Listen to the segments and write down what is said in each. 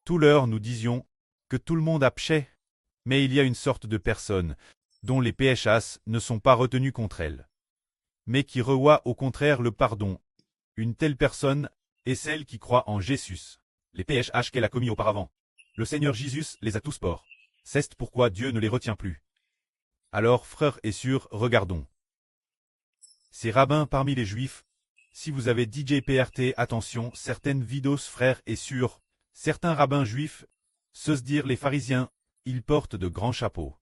Tout l'heure nous disions que tout le monde a péché, mais il y a une sorte de personne dont les péchas ne sont pas retenus contre elle, mais qui reçoit au contraire le pardon. Une telle personne est celle qui croit en Jésus. Les péchas qu'elle a commis auparavant. Le Seigneur Jésus les a tous portés. C'est pourquoi Dieu ne les retient plus. Alors, frères et sœurs, regardons. Ces rabbins parmi les Juifs. Si vous avez DJPRT, attention, certaines vidéos, frères et sœurs, certains rabbins juifs, se dire les pharisiens, ils portent de grands chapeaux.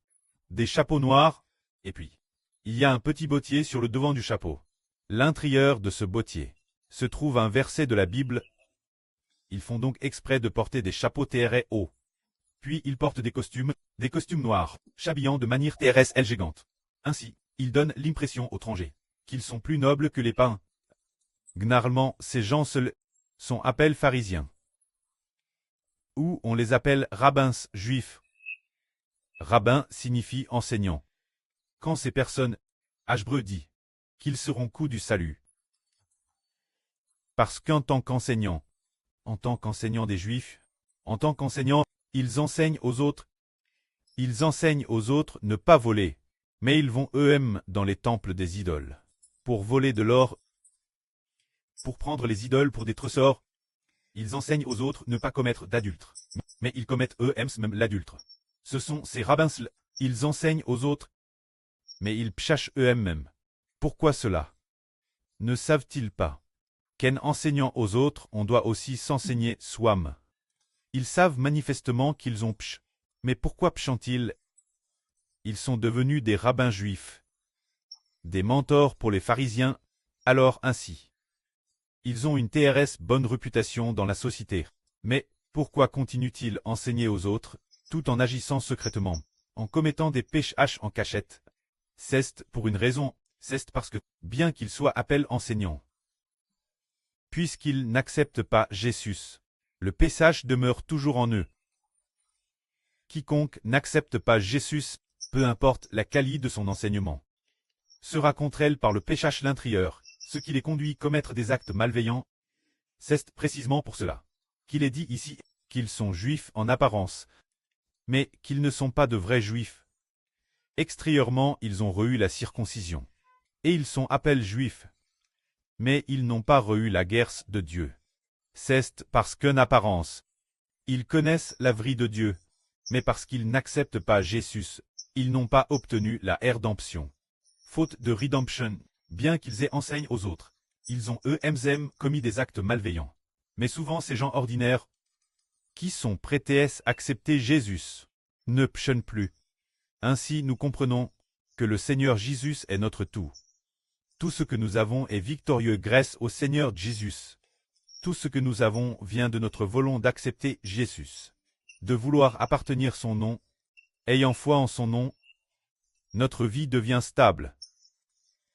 Des chapeaux noirs, et puis, il y a un petit bottier sur le devant du chapeau. L'intérieur de ce bottier se trouve un verset de la Bible. Ils font donc exprès de porter des chapeaux très hauts. Puis ils portent des costumes noirs, s'habillant de manière très élégante. Ainsi, ils donnent l'impression aux étrangers qu'ils sont plus nobles que les païens. Généralement, ces gens seuls sont appelés pharisiens. Ou on les appelle rabbins juifs. Rabbin signifie enseignant. Quand ces personnes, Hébreu dit qu'ils seront coups du salut. Parce qu'en tant qu'enseignants des Juifs, en tant qu'enseignants, ils enseignent aux autres. Ils enseignent aux autres ne pas voler, mais ils vont eux-mêmes dans les temples des idoles, pour voler de l'or, pour prendre les idoles pour des trésors. Ils enseignent aux autres ne pas commettre d'adultère, mais ils commettent eux-mêmes l'adultère. Ce sont ces rabbins-là, ils enseignent aux autres, mais ils péchent eux-mêmes. Pourquoi cela? Ne savent-ils pas qu'en enseignant aux autres, on doit aussi s'enseigner soi-même? Ils savent manifestement qu'ils ont péché. Mais pourquoi péchent-ils? Ils sont devenus des rabbins juifs, des mentors pour les pharisiens, alors ainsi. Ils ont une très bonne réputation dans la société. Mais pourquoi continuent-ils à enseigner aux autres, tout en agissant secrètement, en commettant des péchés en cachette? C'est pour une raison, c'est parce que, bien qu'ils soient appelés enseignants, puisqu'ils n'acceptent pas Jésus, le péchage demeure toujours en eux. Quiconque n'accepte pas Jésus, peu importe la qualité de son enseignement, sera contre elle par le péchage l'intérieur, ce qui les conduit à commettre des actes malveillants. C'est précisément pour cela qu'il est dit ici qu'ils sont juifs en apparence, mais qu'ils ne sont pas de vrais juifs. Extérieurement, ils ont reçu la circoncision, et ils sont appelés juifs, mais ils n'ont pas reçu la grâce de Dieu. C'est parce qu'en apparence, ils connaissent la vérité de Dieu, mais parce qu'ils n'acceptent pas Jésus, ils n'ont pas obtenu la rédemption. Faute de rédemption, bien qu'ils enseignent aux autres, ils ont eux-mêmes commis des actes malveillants. Mais souvent ces gens ordinaires, qui sont prêts à accepter Jésus, ne péchent plus. Ainsi nous comprenons que le Seigneur Jésus est notre tout. Tout ce que nous avons est victorieux grâce au Seigneur Jésus. Tout ce que nous avons vient de notre volonté d'accepter Jésus, de vouloir appartenir son nom. Ayant foi en son nom, notre vie devient stable.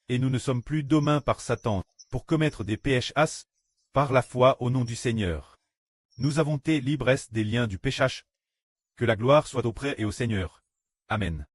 Et nous ne sommes plus dominés par Satan pour commettre des péchés, par la foi au nom du Seigneur. Nous avons été libres des liens du péchage. Que la gloire soit auprès et au Seigneur. Amen.